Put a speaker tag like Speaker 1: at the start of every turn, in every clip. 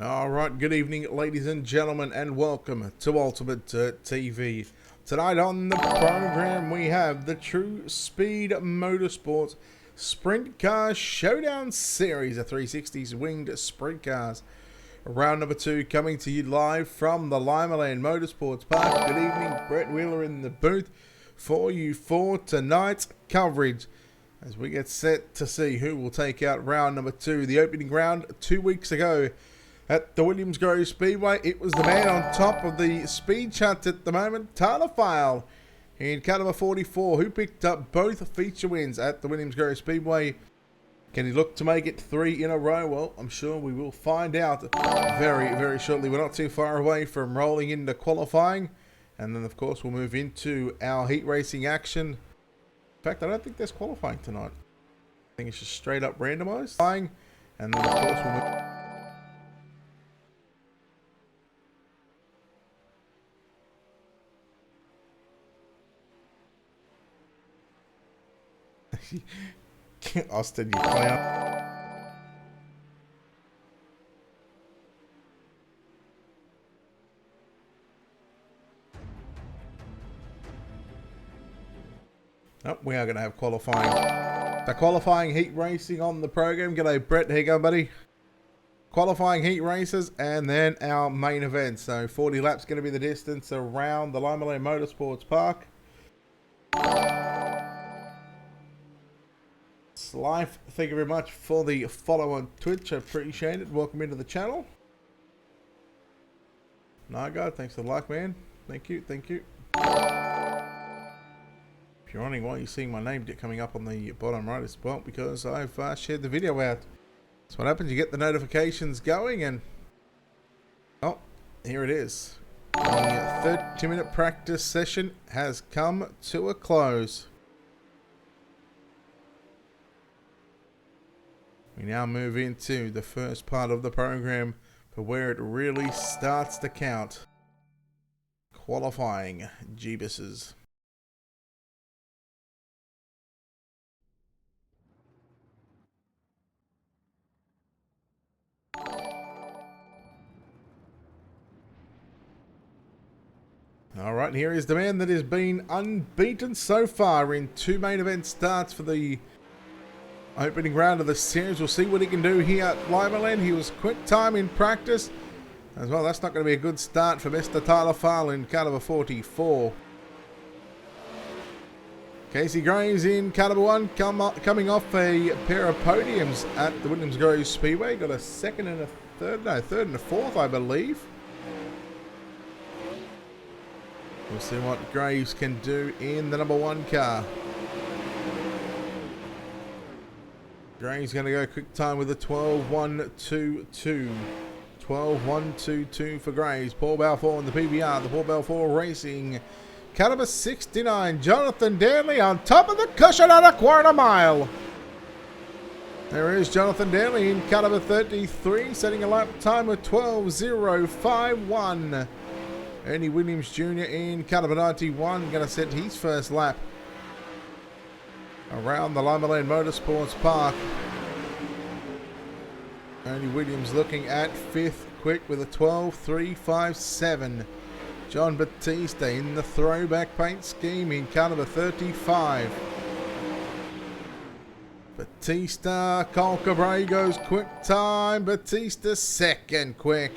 Speaker 1: Alright, good evening ladies and gentlemen, and welcome to Ultimate TV. Tonight on the program we have the TruSpeed Motorsports Sprint Car Showdown Series of 360s winged sprint cars. Round number 2 coming to you live from the Limaland Motorsports Park. Good evening, Brett Wheeler in the booth for you for tonight's coverage, as we get set to see who will take out round number 2. The opening round 2 weeks ago at the Williams Grove Speedway, it was the man on top of the speed chart at the moment, Tyler File, in car number 44, who picked up both feature wins at the Williams Grove Speedway. Can he look to make it 3 in a row? Well, I'm sure we will find out very, very shortly. We're not too far away from rolling into qualifying, and then of course we'll move into our heat racing action. In fact, I don't think there's qualifying tonight. I think it's just straight up randomized. And then of course we'll move. Austin, you clown. Oh, we are going to have qualifying. The qualifying heat racing on the program. G'day, Brett. How you going, buddy? Qualifying heat races and then our main event. So 40 laps going to be the distance around the Limaland Motorsports Park. Life, thank you very much for the follow on Twitch. I appreciate it. Welcome into the channel. Naga, thanks for the like, man. Thank you, thank you. If you're wondering why you're seeing my name coming up on the bottom right, as well, because I've shared the video out. That's what happens. You get the notifications going, and oh, here it is. The 30-minute practice session has come to a close. We now move into the first part of the program for where it really starts to count. Qualifying Jeebuses. Alright, here is the man that has been unbeaten so far in 2 main event starts for the opening round of the series. We'll see what he can do here at Limaland. He was quick time in practice as well. That's not going to be a good start for Mr. Tyler Farl in car number 44. Casey Graves in car number 1, coming off a pair of podiums at the Williams Grove Speedway. Got a second and a third, no, third and a fourth, I believe. We'll see what Graves can do in the number 1 car. Graves going to go quick time with a 12.122. 12.122 for Graves. Paul Balfour in the PBR. The Paul Balfour Racing. Car number 69. Jonathan Danley on top of the cushion at a quarter mile. There is Jonathan Danley in car number 33, setting a lap time of 12.051. Ernie Williams Jr. in car number 91, going to set his first lap around the Limaland Motorsports Park. Ernie Williams looking at 5th quick with a 12.357. John Batista in the throwback paint scheme in car number 35. Batista, Cole Cabre goes quick time. Batista second quick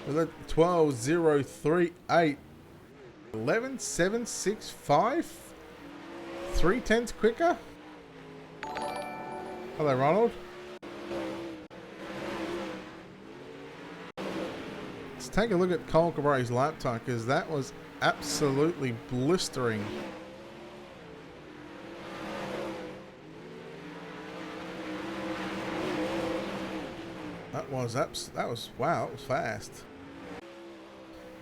Speaker 1: with a 12.038. 11.765. 3/10 quicker. Hello, Ronald. Let's take a look at Cole Cabre's lap time, because that was absolutely blistering. That was wow, it was fast.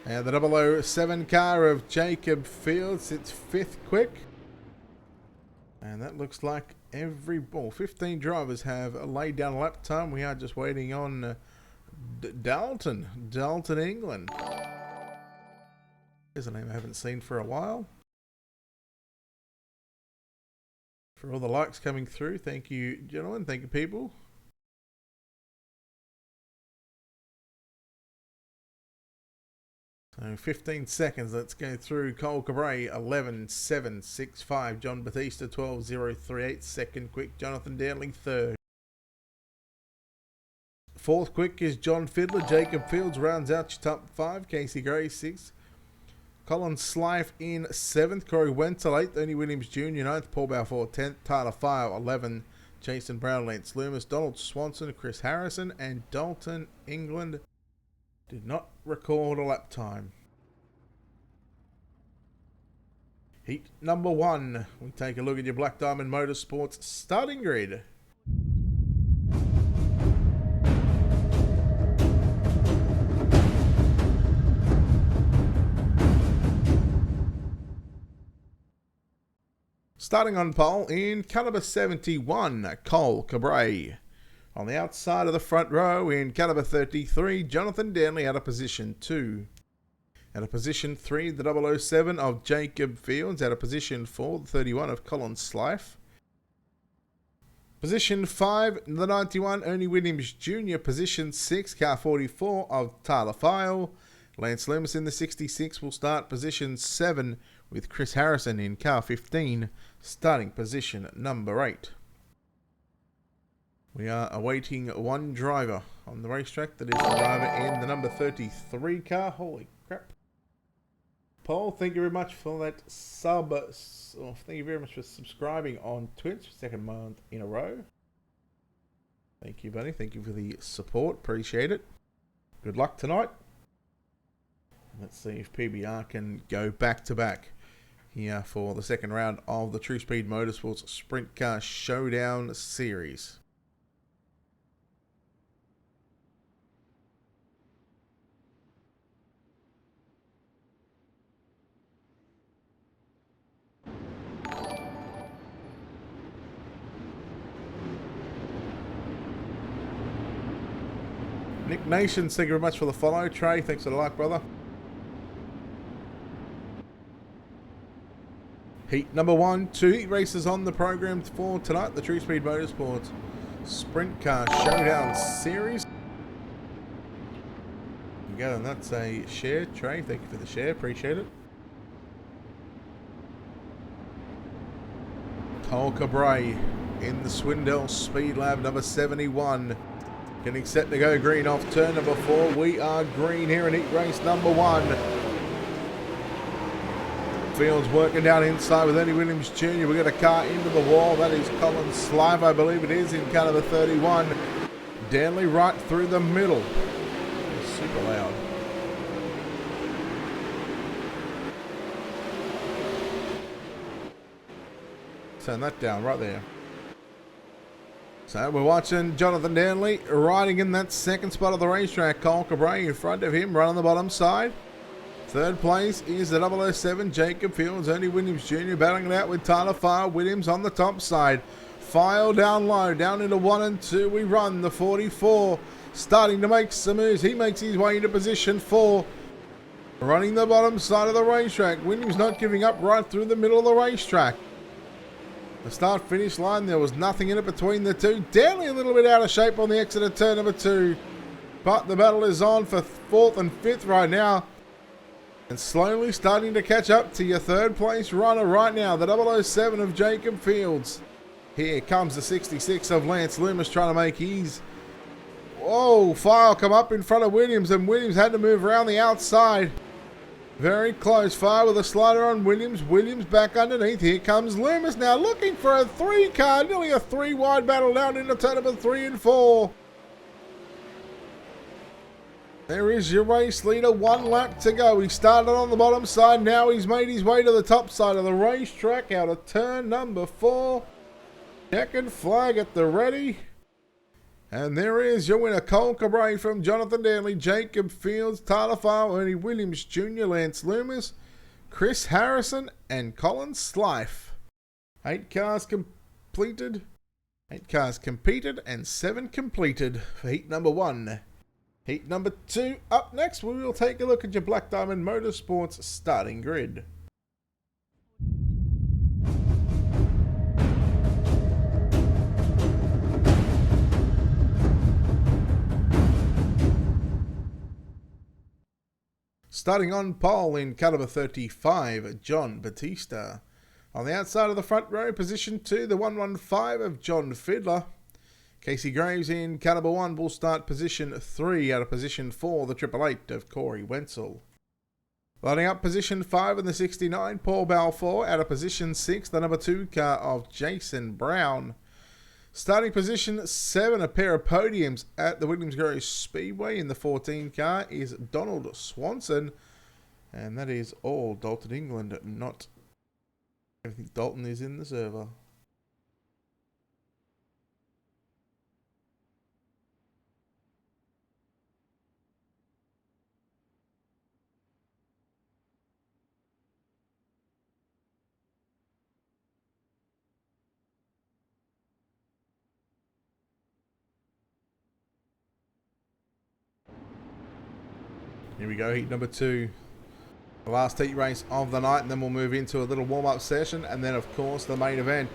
Speaker 1: And the 007 car of Jacob Fields, it's 5th quick. And that looks like 15 drivers have laid down a lap time. We are just waiting on Dalton, England. There's a name I haven't seen for a while. For all the likes coming through, thank you, gentlemen. Thank you, people. So 15 seconds. Let's go through. Cole Cabray 11.765. John Batista 12.038. Second quick. Jonathan Danley third. Fourth quick is John Fiddler. Jacob Fields rounds out your top 5. Casey Gray 6th. Colin Slife in 7th. Corey Wenzel 8th. Ernie Williams Jr. 9th. Paul Balfour 10th. Tyler File 11th. Jason Brown, Lance Loomis, Donald Swanson, Chris Harrison, and Dalton England did not record a lap time. Heat number 1. We take a look at your Black Diamond Motorsports starting grid. Starting on pole in caliber 71, Cole Cabray. On the outside of the front row in caliber 33, Jonathan Danley out of position 2. Out of position 3, the 007 of Jacob Fields. Out of position 4, the 31 of Colin Slife. Position 5, the 91, Ernie Williams Jr. Position 6, car 44 of Tyler File. Lance Loomis in the 66 will start position 7 with Chris Harrison in car 15, starting position number 8. We are awaiting one driver on the racetrack. That is the driver in the number 33 car. Holy crap. Paul, thank you very much for that sub. Thank you very much for subscribing on Twitch, second month in a row. Thank you, buddy. Thank you for the support. Appreciate it. Good luck tonight. Let's see if PBR can go back-to-back here for the second round of the TruSpeed Motorsports Sprintcar Showdown Series. Nick Nations, thank you very much for the follow. Trey, thanks for the like, brother. Heat number 1, 2 heat races on the program for tonight. The TruSpeed Motorsports Sprint Car Showdown Series. Go, and that's a share. Trey, thank you for the share. Appreciate it. Cole Cabray in the Swindell Speed Lab number 71. Getting set to go green off turn number 4. We are green here in heat race number 1. Fields working down inside with Ernie Williams Jr. We got a car into the wall. That is Colin Slive, I believe it is, in car number 31. Danley right through the middle. It's super loud. Turn that down right there. So we're watching Jonathan Danley riding in that second spot of the racetrack. Cole Cabray in front of him, right on the bottom side. Third place is the 007, Jacob Fields. Ernie Williams Jr. battling it out with Tyler File. Williams on the top side. File down low, down into 1 and 2. We run the 44. Starting to make some moves. He makes his way into position 4. Running the bottom side of the racetrack. Williams not giving up right through the middle of the racetrack. The start-finish line, there was nothing in it between the two. Danley a little bit out of shape on the exit of turn number 2. But the battle is on for 4th and 5th right now. And slowly starting to catch up to your third place runner right now, the 007 of Jacob Fields. Here comes the 66 of Lance Loomis trying to make his... Whoa, File come up in front of Williams, and Williams had to move around the outside. Very close. Fire with a slider on Williams. Williams back underneath. Here comes Loomis now looking for a 3 car. Nearly a 3 wide battle down into turn number 3 and 4. There is your race leader. 1 lap to go. He started on the bottom side. Now he's made his way to the top side of the racetrack out of turn number 4. Checkered flag at the ready. And there is your winner, Cole Cabray from Jonathan Danley, Jacob Fields, Tyler File, Ernie Williams Jr., Lance Loomis, Chris Harrison, and Colin Slife. 8 cars completed, 8 cars competed, and 7 completed for heat number 1. Heat number 2 up next. We will take a look at your Black Diamond Motorsports starting grid. Starting on pole in car number 35, John Batista. On the outside of the front row, position 2, the 115 of John Fiddler. Casey Graves in car number 1 will start position 3 out of position 4, the 888 of Corey Wenzel. Lining up position 5 in the 69, Paul Balfour out of position 6, the number 2 car of Jason Brown. Starting position 7, a pair of podiums at the Williams Grove Speedway in the 14 car is Donald Swanson. And that is all Dalton, England, not everything. Dalton is in the server. Here we go, heat number 2. The last heat race of the night, and then we'll move into a little warm-up session, and then of course the main event.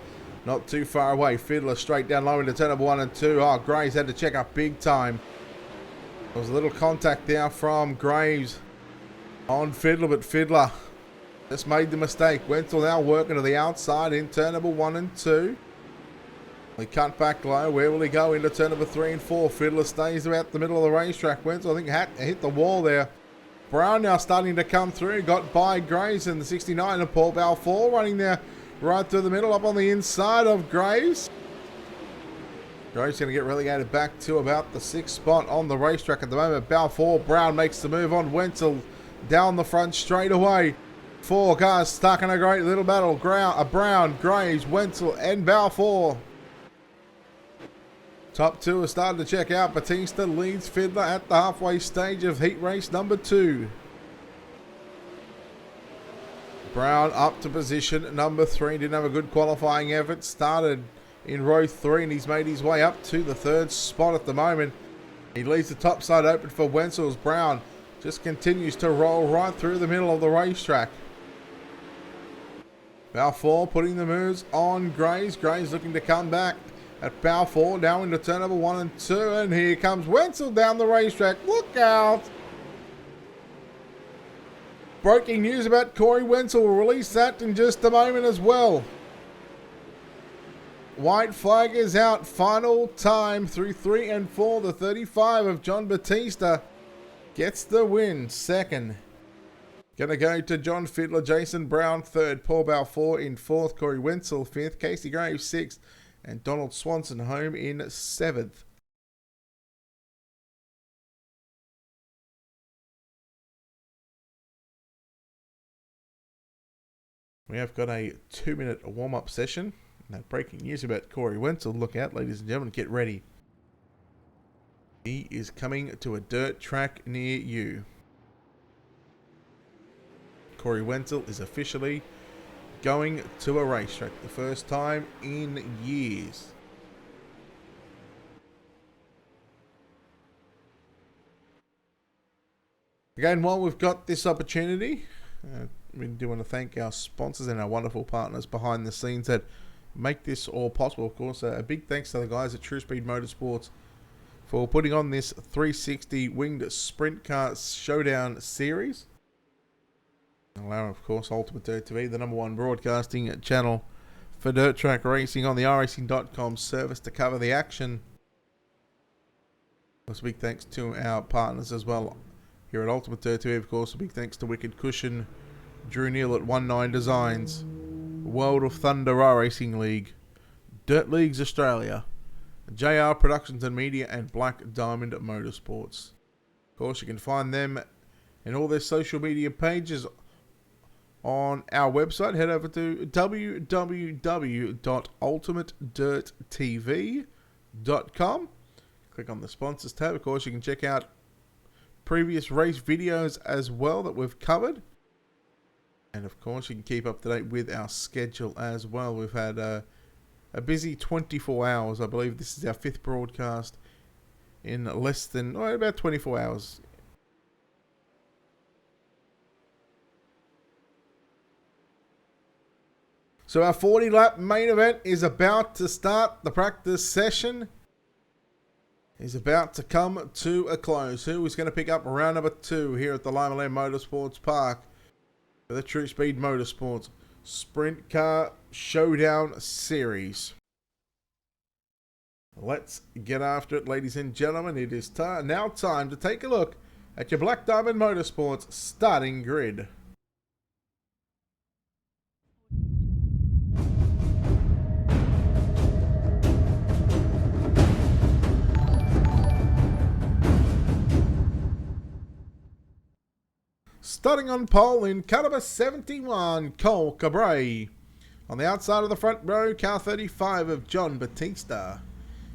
Speaker 1: Not too far away, Fiddler straight down low into turn number 1 and 2. Oh, Graves had to check up big time. There was a little contact there from Graves on Fiddler, but Fiddler just made the mistake. Wenzel now working to the outside in turn number 1 and 2. He cut back low. Where will he go into turn number 3 and 4? Fiddler stays about the middle of the racetrack. Wenzel, I think, hit the wall there. Brown now starting to come through. Got by Graves in the 69 and Paul Balfour running there right through the middle up on the inside of Graves. Graves going to get relegated back to about the 6th spot on the racetrack at the moment. Balfour, Brown makes the move on Wenzel down the front straight away. 4 cars stuck in a great little battle. Brown, Graves, Wenzel and Balfour. Top 2 are starting to check out. Batista leads Fiddler at the halfway stage of heat race number 2. Brown up to position number 3. Didn't have a good qualifying effort. Started in row 3 and he's made his way up to the 3rd spot at the moment. He leaves the top side open for Wenzel's. Brown just continues to roll right through the middle of the racetrack. Balfour putting the moves on Graves. Graves looking to come back at Balfour, now into turn number 1 and 2, and here comes Wenzel down the racetrack. Look out! Breaking news about Corey Wenzel. We'll release that in just a moment as well. White flag is out. Final time through 3 and 4. The 35 of John Batista gets the win. 2nd. Gonna go to John Fiddler, Jason Brown 3rd, Paul Balfour in 4th, Corey Wenzel 5th, Casey Graves 6th, and Donald Swanson home in 7th. We have got a 2-minute warm-up session. Now, breaking news about Corey Wenzel. Look out, ladies and gentlemen. Get ready. He is coming to a dirt track near you. Corey Wenzel is officially going to a racetrack. The first time in years. Again, while we've got this opportunity, we do want to thank our sponsors and our wonderful partners behind the scenes that make this all possible. Of course, a big thanks to the guys at TruSpeed Motorsports for putting on this 360 winged sprint car showdown series. Allowing, of course, Ultimate Dirt TV, the #1 broadcasting channel for dirt track racing on the racing.com service to cover the action. A big thanks to our partners as well here at Ultimate Dirt TV. Of course, a big thanks to Wicked Cushion, Drew Neal at 19 Designs, World of Thunder Racing League, Dirt Leagues Australia, JR Productions and Media, and Black Diamond Motorsports. Of course, you can find them and all their social media pages on our website. Head over to www.ultimatedirttv.com. Click on the sponsors tab. Of course, you can check out previous race videos as well that we've covered. And of course, you can keep up to date with our schedule as well. We've had a busy 24 hours. I believe this is our 5th broadcast in less than, about 24 hours. So our 40-lap main event is about to start. The practice session is about to come to a close. Who is going to pick up round number 2 here at the Limaland Motorsports Park for the TruSpeed Motorsports Sprint Car Showdown Series? Let's get after it, ladies and gentlemen. It is now time to take a look at your Black Diamond Motorsports starting grid. Starting on pole in car number 71, Cole Cabray. On the outside of the front row, car 35 of John Batista.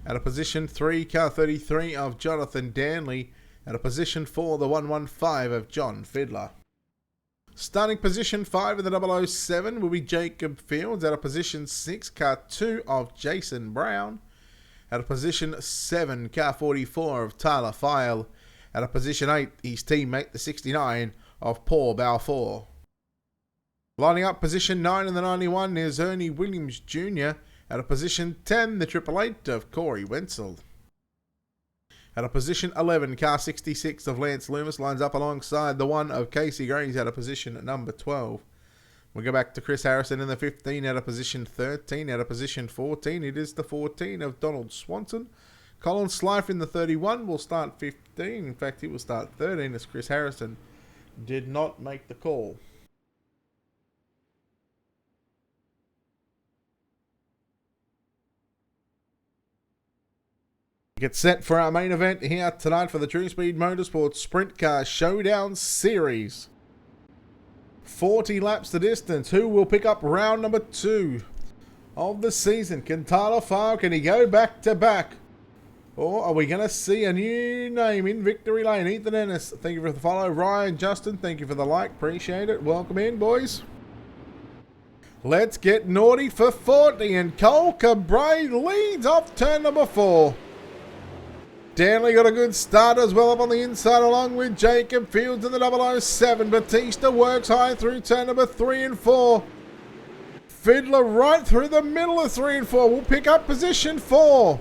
Speaker 1: At a position 3, car 33 of Jonathan Danley. At a position 4, the 115 of John Fiddler. Starting position 5 in the 007 will be Jacob Fields. At a position 6, car 2 of Jason Brown. At a position 7, car 44 of Tyler File. At a position 8, his teammate, the 69 of Paul Balfour. Lining up position 9 in the 91 is Ernie Williams Jr. At a position 10, the 888 of Corey Wenzel. At a position 11, car 66 of Lance Loomis lines up alongside the 1 of Casey Graves at a position number 12. We go back to Chris Harrison in the 15 at a position 13. At a position 14, it is the 14 of Donald Swanson. Colin Slife in the 31 will start 15. In fact, he will start 13 as Chris Harrison did not make the call. Get set for our main event here tonight for the TruSpeed Motorsports Sprint Car Showdown Series. 40 laps the distance. Who will pick up round number 2 of the season? Can Tyler File, can he go back to back? Or are we going to see a new name in victory lane? Ethan Ennis, thank you for the follow. Ryan, Justin, thank you for the like. Appreciate it. Welcome in, boys. Let's get naughty for 40. And Cole Cabray leads off turn number 4. Danley got a good start as well up on the inside along with Jacob Fields in the 007. Batista works high through turn number 3 and 4. Fiddler right through the middle of 3 and 4. Will pick up position 4.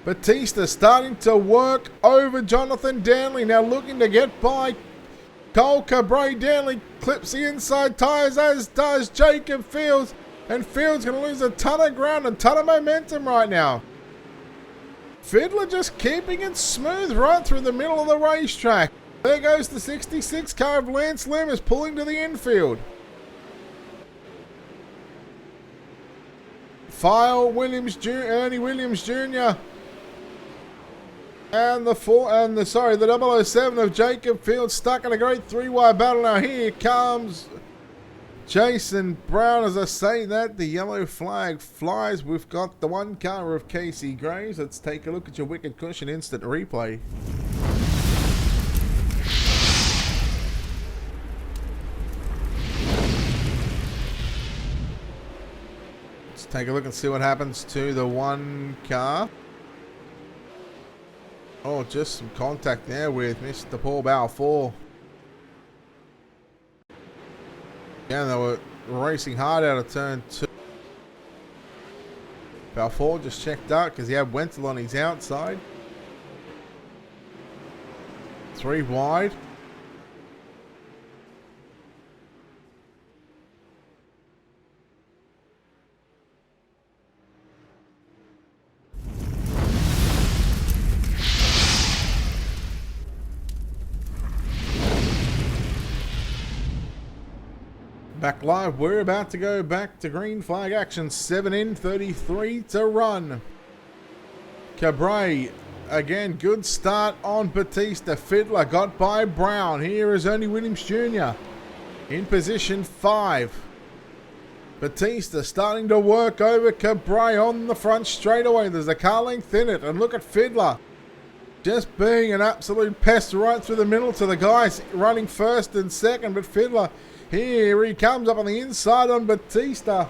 Speaker 1: Batista starting to work over Jonathan Danley. Now looking to get by Cole Cabray. Danley clips the inside tyres, as does Jacob Fields. And Fields going to lose a ton of ground, a ton of momentum right now. Fiddler just keeping it smooth right through the middle of the racetrack. There goes the 66 car of Lance Loomis pulling to the infield. File Williams Jr., Ernie Williams Jr. And the 007 of Jacob Fields stuck in a great 3-wide battle. Now here comes Jason Brown. As I say that, the yellow flag flies. We've got the 1 car of Casey Graves. Let's take a look at your Wicked Cushion instant replay. Let's take a look and see what happens to the 1 car. Oh, just some contact there with Mr. Paul Balfour. Yeah, they were racing hard out of turn 2. Balfour just checked out because he had Wenzel on his outside. 3 wide. Back live, we're about to go back to green flag action. 7 in, 33 to run. Cabray, again, good start on Batista. Fiddler got by Brown. Here is Ernie Williams Jr. in position 5. Batista starting to work over Cabray on the front straightaway. There's a car length in it. And look at Fiddler. Just being an absolute pest right through the middle to the guys running first and second. But Fiddler, here he comes up on the inside on Batista.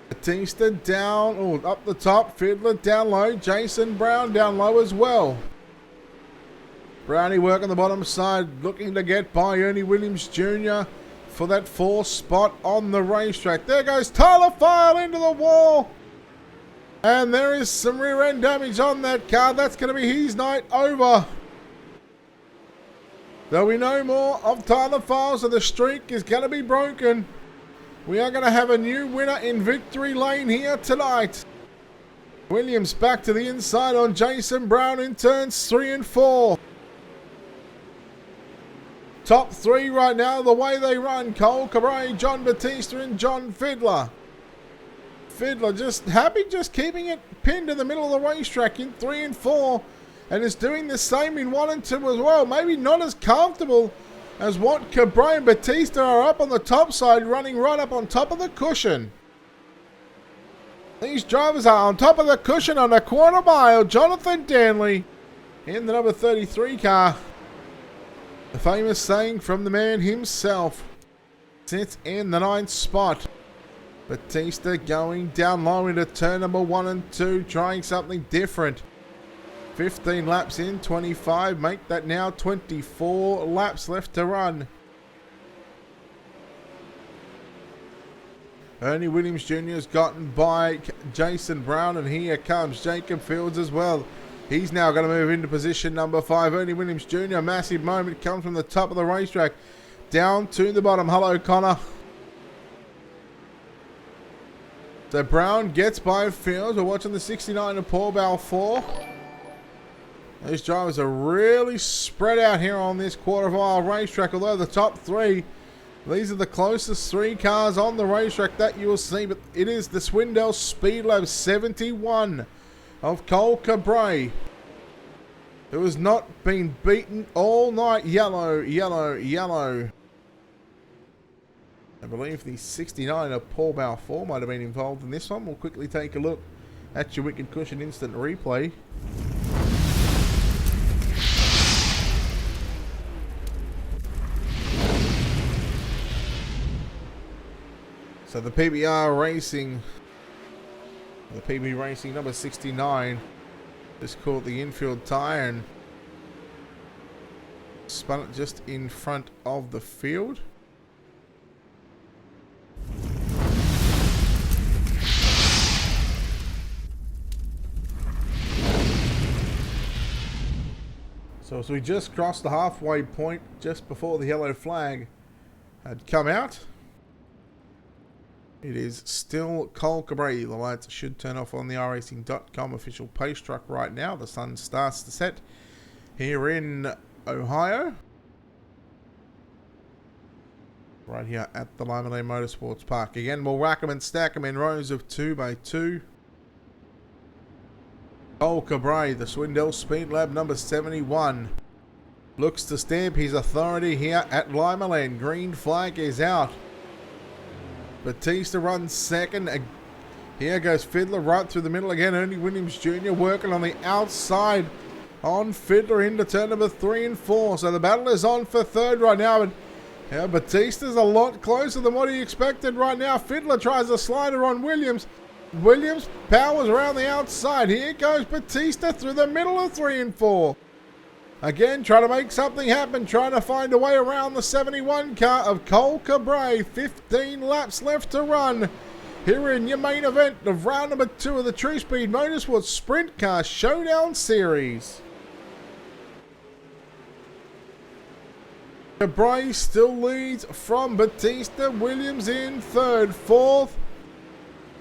Speaker 1: Batista down, up the top. Fiddler down low. Jason Brown down low as well. Brownie work on the bottom side, looking to get by Ernie Williams Jr. for that 4th spot on the racetrack. There goes Tyler File into the wall. And there is some rear end damage on that car. That's going to be his night over. There'll be no more of Tyler Files, and the streak is going to be broken. We are going to have a new winner in victory lane here tonight. Williams back to the inside on Jason Brown in turns 3 and 4. Top 3 right now, the way they run. Cole Cabray, John Batista and John Fiddler. Fiddler just happy, just keeping it pinned in the middle of the racetrack in 3 and 4. And is doing the same in 1 and 2 as well. Maybe not as comfortable as what Cabray and Batista are up on the top side, running right up on top of the cushion. These drivers are on top of the cushion on a quarter mile. Jonathan Danley in the number 33 car. The famous saying from the man himself. Sits in the 9th spot. Batista going down low into turn number 1 and 2, trying something different. 15 laps in, 25. Make that now 24 laps left to run. Ernie Williams Jr. has gotten by Jason Brown, and here comes Jacob Fields as well. He's now going to move into position number 5. Ernie Williams Jr., a massive moment, comes from the top of the racetrack down to the bottom. Hello, Connor. So Brown gets by Fields. We're watching the 69 of Paul Balfour. These drivers are really spread out here on this quarter mile racetrack, although the top 3, these are the closest 3 cars on the racetrack that you will see, but it is the Swindell Speed Lab 71 of Cole Cabray, who has not been beaten all night. Yellow, yellow, yellow. I believe the 69 of Paul Balfour might have been involved in this one. We'll quickly take a look at your Wicked Cushion instant replay. So the PBR Racing, the PB Racing number 69, just caught the infield tyre and spun it just in front of the field. So as we just crossed the halfway point just before the yellow flag had come out, it is still Cole Cabray. The lights should turn off on the iRacing.com official pace truck right now. The sun starts to set here in Ohio. Right here at the Limaland Motorsports Park. Again, we'll rack them and stack them in rows of 2 by 2. Cole Cabray, the Swindell Speed Lab number 71. Looks to stamp his authority here at Limaland. Green flag is out. Batista runs second. Here goes Fiddler right through the middle again. Ernie Williams Jr. working on the outside on Fiddler into turn number 3 and 4. So the battle is on for third right now. But yeah, Batista's a lot closer than what he expected right now. Fiddler tries a slider on Williams. Williams powers around the outside. Here goes Batista through the middle of 3 and 4. Again, trying to make something happen, trying to find a way around the 71 car of Cole Cabray. 15 laps left to run here in your main event of round number 2 of the TruSpeed Motorsports Sprint Car Showdown Series. Cabray still leads from Batista. Williams in third. Fourth,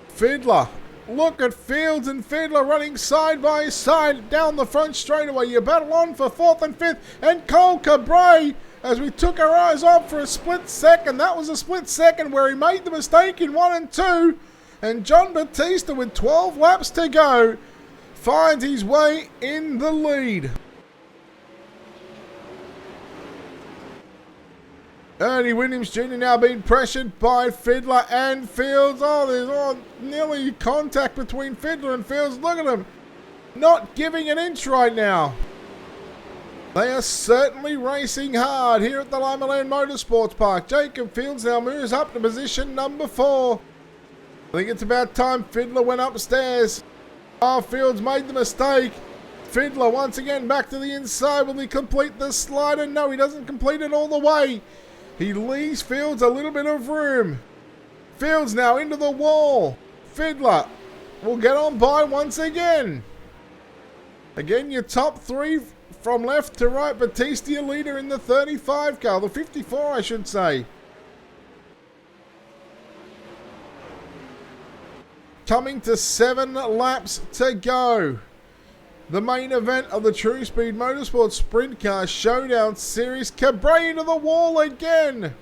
Speaker 1: Fiddler. Look at Fields and Fiddler running side by side down the front straightaway. You battle on for 4th and 5th. And Cole Cabray, as we took our eyes off for a split second. That was a split second where he made the mistake in 1 and 2. And John Batista, with 12 laps to go, finds his way in the lead. Ernie Williams Jr. now being pressured by Fiddler and Fields. Oh, there's nearly contact between Fiddler and Fields. Look at them. Not giving an inch right now. They are certainly racing hard here at the Limaland Motorsports Park. Jacob Fields now moves up to position number 4. I think it's about time Fiddler went upstairs. Oh, Fields made the mistake. Fiddler once again back to the inside. Will he complete the slider? No, he doesn't complete it all the way. He leaves Fields a little bit of room. Fields now into the wall. Fiddler will get on by once again. Again, your top three from left to right. Batista, your leader in the 35 car, the 54, I should say. Coming to 7 laps to go. The main event of the TruSpeed Motorsports Sprint Car Showdown Series. Cabrera to the wall again.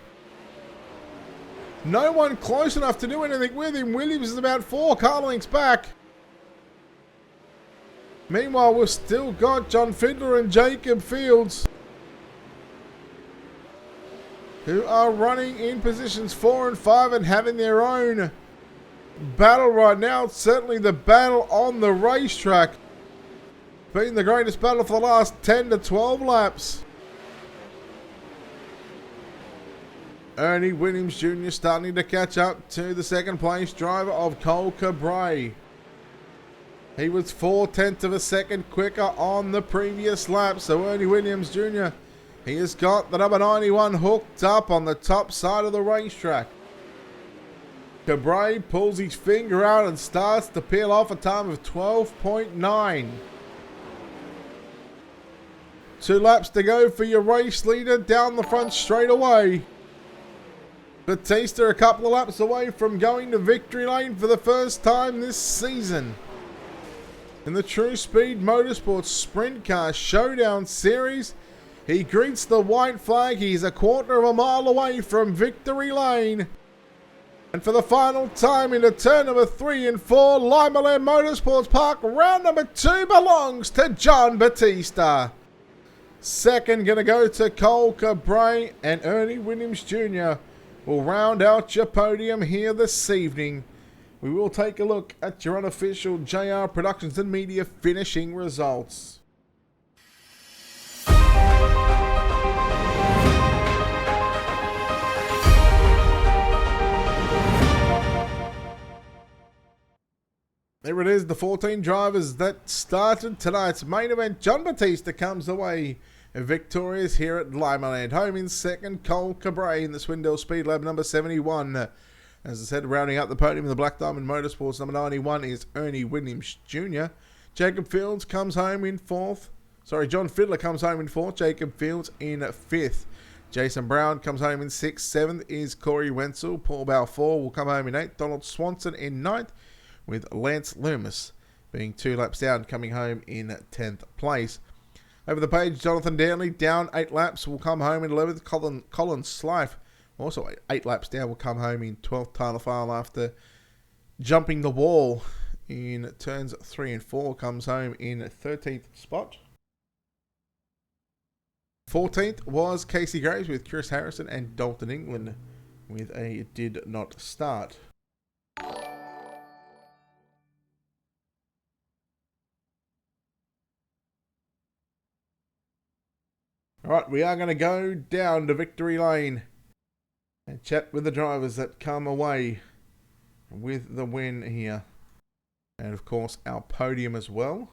Speaker 1: No one close enough to do anything with him. Williams is about 4 car lengths back. Meanwhile, we've still got John Fiedler and Jacob Fields, who are running in positions 4 and 5 and having their own battle right now. It's certainly the battle on the racetrack. Been the greatest battle for the last 10 to 12 laps. Ernie Williams Jr. starting to catch up to the second place driver of Cole Cabrera. He was 4/10 of a second quicker on the previous lap. So Ernie Williams Jr., he has got the number 91 hooked up on the top side of the racetrack. Cabrera pulls his finger out and starts to peel off a time of 12.9. 2 laps to go for your race leader down the front straight away. Batista a couple of laps away from going to victory lane for the first time this season. In the TruSpeed Motorsports Sprint Car Showdown Series, he greets the white flag. He's a quarter of a mile away from victory lane. And for the final time into turn number 3 and 4, Limaland Motorsports Park, round number 2 belongs to John Batista. Second going to go to Cole Cabrera, and Ernie Williams Jr. will round out your podium here this evening. We will take a look at your unofficial JR Productions and Media finishing results. There it is, the 14 drivers that started tonight's main event. John Batista comes away victorious here at Limaland. Home in second, Cole Cabrera in the Swindell Speed Lab number 71. As I said, rounding out the podium in the Black Diamond Motorsports number 91 is Ernie Williams Jr. Jacob Fields comes home in 4th. John Fiedler comes home in 4th. Jacob Fields in 5th. Jason Brown comes home in 6th. 7th is Corey Wenzel. Paul Balfour will come home in 8th. Donald Swanson in 9th. With Lance Loomis being 2 laps down, coming home in 10th place. Over the page, Jonathan Danley down 8 laps, will come home in 11th. Colin Slife, also 8 laps down, will come home in 12th. Tyler File, after jumping the wall in turns 3 and 4, comes home in 13th spot. 14th was Casey Graves with Chris Harrison and Dalton England with a did not start. Alright, we are going to go down to victory lane and chat with the drivers that come away with the win here. And of course, our podium as well.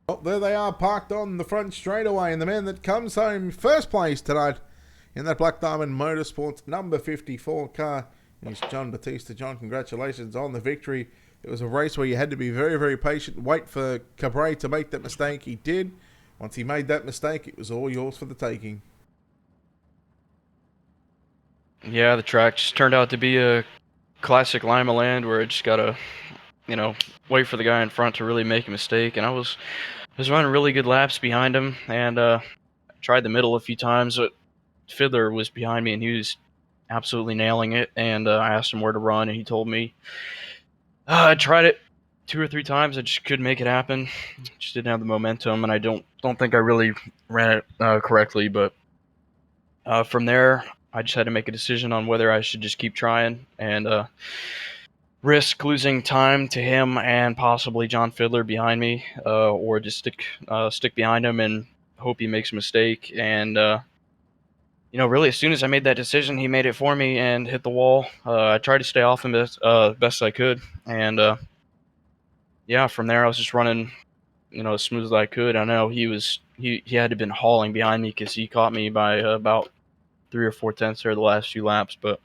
Speaker 1: Oh, there they are, parked on the front straightaway. And the man that comes home first place tonight in that Black Diamond Motorsports number 54 car is John Batista. John, congratulations on the victory. It was a race where you had to be very, very patient, wait for Cabrera to make that mistake. He did. Once he made that mistake, it was all yours for the taking.
Speaker 2: Yeah, the track just turned out to be a classic Limaland where I just gotta, wait for the guy in front to really make a mistake. And I was running really good laps behind him, and tried the middle a few times, but Fiedler was behind me and he was absolutely nailing it. And I asked him where to run, and he told me. I tried it 2 or 3 times. I just couldn't make it happen. Just didn't have the momentum, and I don't think I really ran it correctly. But from there, I just had to make a decision on whether I should just keep trying and risk losing time to him and possibly John Fiedler behind me, or just stick behind him and hope he makes a mistake. And really, as soon as I made that decision, he made it for me and hit the wall. I tried to stay off him as best I could, and yeah, from there I was just running as smooth as I could. I know he had to been hauling behind me because he caught me by about 3 or 4 tenths there the last few laps, but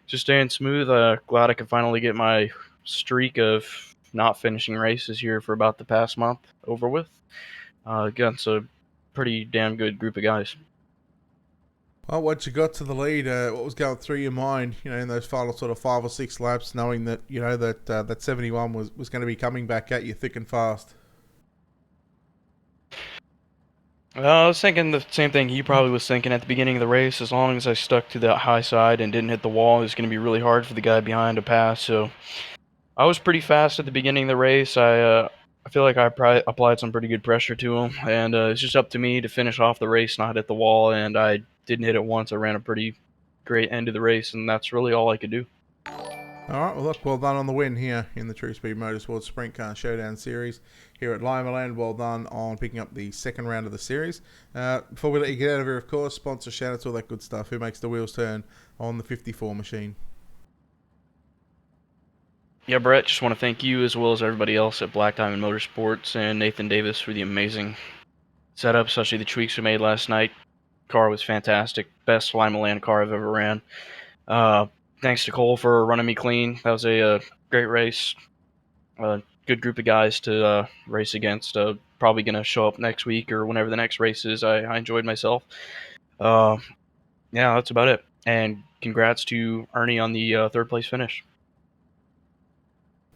Speaker 2: just staying smooth. Glad I could finally get my streak of not finishing races here for about the past month over with. Against a pretty damn good group of guys.
Speaker 1: Well, once you got to the lead, what was going through your mind, in those final sort of 5 or 6 laps, knowing that, that 71 was going to be coming back at you thick and fast?
Speaker 2: I was thinking the same thing he probably was thinking at the beginning of the race. As long as I stuck to the high side and didn't hit the wall, it was going to be really hard for the guy behind to pass. So I was pretty fast at the beginning of the race. I feel like I applied some pretty good pressure to him, and it's just up to me to finish off the race, not hit the wall. And I didn't hit it once. I ran a pretty great end of the race, and that's really all I could do.
Speaker 1: All right, well, look, well done on the win here in the TruSpeed Motorsports Sprint Car Showdown Series here at Limaland. Well done on picking up the second round of the series. Before we let you get out of here, of course, sponsor shout-outs, all that good stuff. Who makes the wheels turn on the 54 machine?
Speaker 2: Yeah, Brett, just want to thank you as well as everybody else at Black Diamond Motorsports and Nathan Davis for the amazing setup, especially the tweaks we made last night. Car was fantastic. Best Limaland car I've ever ran. Uh, Thanks to Cole for running me clean. That was a great race. Good group of guys to race against. Probably going to show up next week or whenever the next race is. I enjoyed myself. Uh, yeah, that's about it. And congrats to Ernie on the third place finish.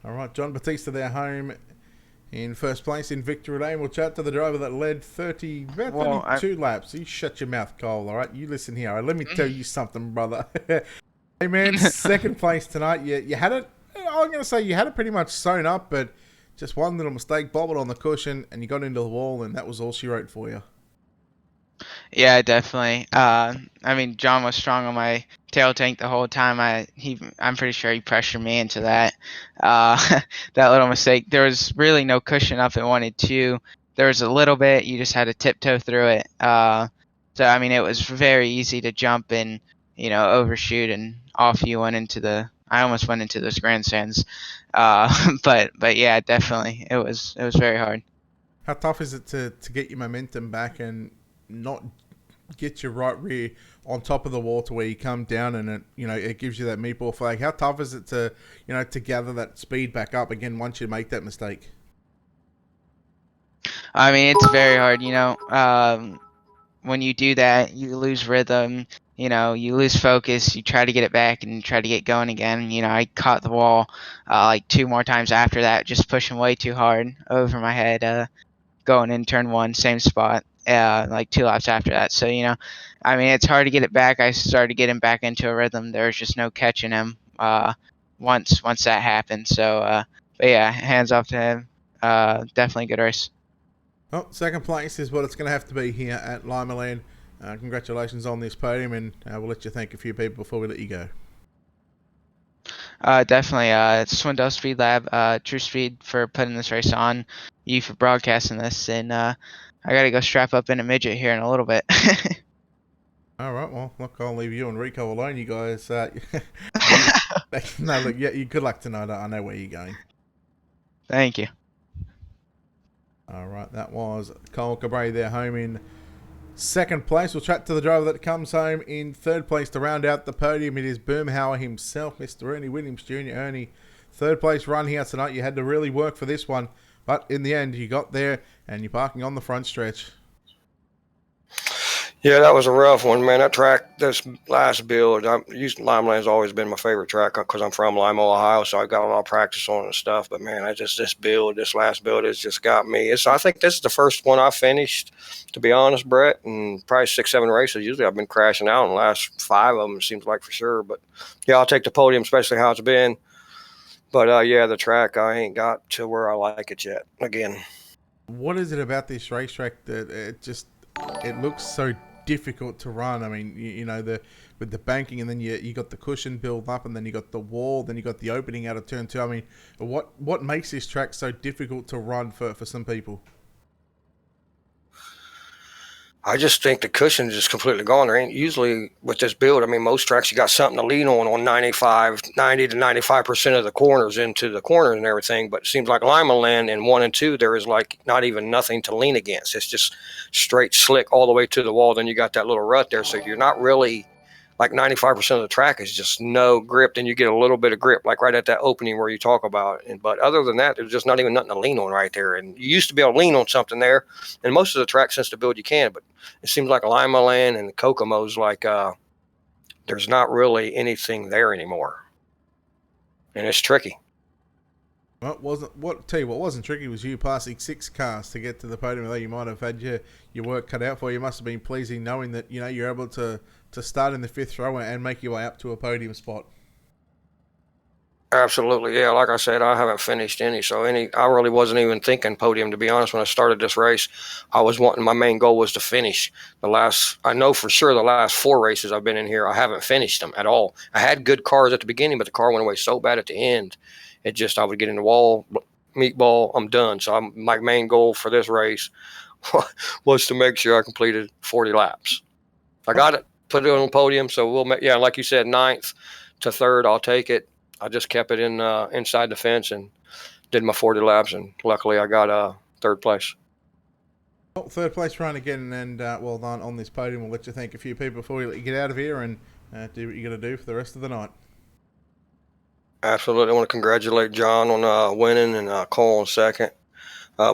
Speaker 1: All right, John Batista there home in first place in victory lane. We'll chat to the driver that led about 32 laps. You shut your mouth, Cole, all right? You listen here. All right, let me tell you something, brother. Hey, man, second place tonight. You had it, I'm going to say you had it pretty much sewn up, but just one little mistake, bobbled on the cushion, and you got into the wall, and that was all she wrote for you.
Speaker 3: Yeah, definitely. I mean, John was strong on my tail tank the whole time. I'm pretty sure he pressured me into that. That little mistake. There was really no cushion up at 1 and 2. There was a little bit. You just had to tiptoe through it. So I mean, it was very easy to jump and overshoot, and off you went into the. I almost went into those grandstands. But yeah, definitely, it was very hard.
Speaker 1: How tough is it to get your momentum back and not get your right rear on top of the wall to where you come down and it gives you that meatball flag? How tough is it to to gather that speed back up again once you make that mistake?
Speaker 3: I mean, it's very hard. When you do that, you lose rhythm. You lose focus. You try to get it back and try to get going again. I caught the wall like 2 more times after that, just pushing way too hard over my head, going in turn 1, same spot, like 2 laps after that. So, I mean, it's hard to get it back. I started getting back into a rhythm. There's just no catching him once that happened. So, but yeah, hands off to him. Definitely a good race.
Speaker 1: Well, second place is what it's going to have to be here at Limaland. Congratulations on this podium, and we'll let you thank a few people before we let you go.
Speaker 3: Definitely. Swindell Speed Lab, TruSpeed for putting this race on, you for broadcasting this, and I got to go strap up in a midget here in a little bit.
Speaker 1: All right, well, look, I'll leave you and Rico alone. You guys, no, look, yeah, good luck tonight. I know where you're going.
Speaker 3: Thank you.
Speaker 1: All right, that was Cole Cabre there home in second place. We'll chat to the driver that comes home in third place to round out the podium. It is Boomhauer himself, Mr. Ernie Williams Jr. Ernie, third place run here tonight. You had to really work for this one, but in the end, you got there and you're parking on the front stretch.
Speaker 4: Yeah, that was a rough one, man. That track, this last build, Limaland's always been my favorite track because I'm from Lima, Ohio, so I got a lot of practice on it and stuff. But man, this last build has just got me. I think this is the first one I finished, to be honest, Brett, and probably 6, 7 races. Usually I've been crashing out in the last 5 of them, it seems like, for sure. But yeah, I'll take the podium, especially how it's been. But yeah, the track, I ain't got to where I like it yet. Again,
Speaker 1: what is it about this racetrack that it looks so difficult to run? I mean, with the banking, and then you got the cushion build up, and then you got the wall, then you got the opening out of turn 2. I mean, what makes this track so difficult to run for some people?
Speaker 4: I just think the cushion is just completely gone. There ain't usually with this build. I mean, most tracks you got something to lean on 90 to 95% of the corners into the corners and everything. But it seems like Limaland in 1 and 2, there is like not even nothing to lean against. It's just straight slick all the way to the wall. Then you got that little rut there. So you're not really like 95% of the track is just no grip. Then you get a little bit of grip, like right at that opening where you talk about. But other than that, there's just not even nothing to lean on right there. And you used to be able to lean on something there. And most of the tracks since the build you can, but it seems like Limaland and Kokomo's like there's not really anything there anymore, and it's tricky.
Speaker 1: Well, tell you what wasn't tricky was you passing 6 cars to get to the podium. Though you might have had your work cut out for you. Must have been pleasing knowing that you're able to start in the 5th row and make your way up to a podium spot.
Speaker 4: Absolutely, yeah. Like I said, I haven't finished any, so I really wasn't even thinking podium, to be honest. When I started this race, my main goal was to finish I know for sure the last 4 races I've been in here, I haven't finished them at all. I had good cars at the beginning, but the car went away so bad at the end. I would get in the wall, meatball, I'm done. So my main goal for this race was to make sure I completed 40 laps. I got it, put it on the podium. So like you said, 9th to 3rd, I'll take it. I just kept it inside the fence and did my 40 laps, and luckily I got 3rd place.
Speaker 1: Well, 3rd place run again, and well done on this podium. We'll let you thank a few people before we let you get out of here and do what you're going to do for the rest of the night.
Speaker 4: Absolutely. I want to congratulate John on winning and Cole on 2nd.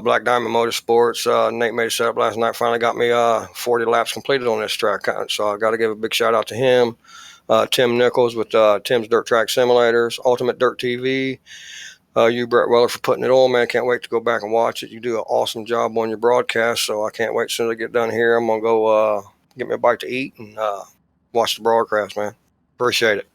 Speaker 4: Black Diamond Motorsports, Nate made a setup last night, finally got me 40 laps completed on this track. So I got to give a big shout out to him. Tim Nichols with Tim's Dirt Track Simulators, Ultimate Dirt TV. You, Brett Weller, for putting it on, man. Can't wait to go back and watch it. You do an awesome job on your broadcast, so I can't wait. As soon as I get done here, I'm going to go get me a bite to eat and watch the broadcast, man. Appreciate it.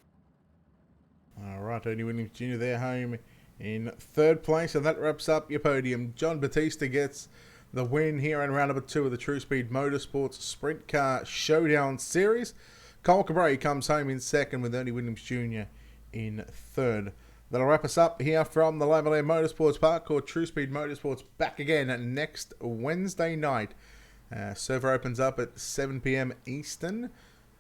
Speaker 1: All right, Tony Williams Jr. there home in 3rd place, and that wraps up your podium. John Batista gets the win here in round number 2 of the TruSpeed Motorsports Sprint Car Showdown Series. Cole Cabray comes home in 2nd with Ernie Williams Jr. in 3rd. That'll wrap us up here from the Limaland Motorsports Park, called TruSpeed Motorsports, back again next Wednesday night. Server opens up at 7 p.m. Eastern,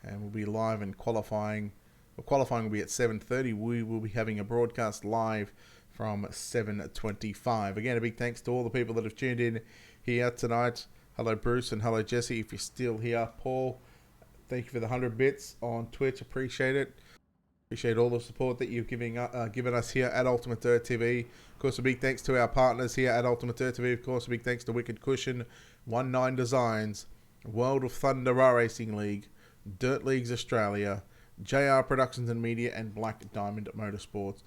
Speaker 1: and we'll be live and qualifying. Well, qualifying will be at 7:30. We will be having a broadcast live from 7:25. Again, a big thanks to all the people that have tuned in here tonight. Hello, Bruce, and hello, Jesse, if you're still here. Paul, thank you for the 100 bits on Twitch. Appreciate it. Appreciate all the support that you've given us here at Ultimate Dirt TV. Of course, a big thanks to our partners here at Ultimate Dirt TV. Of course, a big thanks to Wicked Cushion, 19 Designs, World of Thunder Racing League, Dirt Leagues Australia, JR Productions and Media, and Black Diamond Motorsports.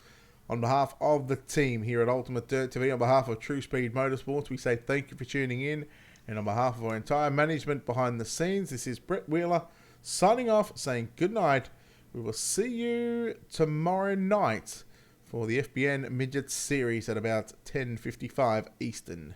Speaker 1: On behalf of the team here at Ultimate Dirt TV, on behalf of TruSpeed Motorsports, we say thank you for tuning in. And on behalf of our entire management behind the scenes, this is Brett Wheeler signing off, saying good night. We will see you tomorrow night for the FBN Midget Series at about 10:55 Eastern.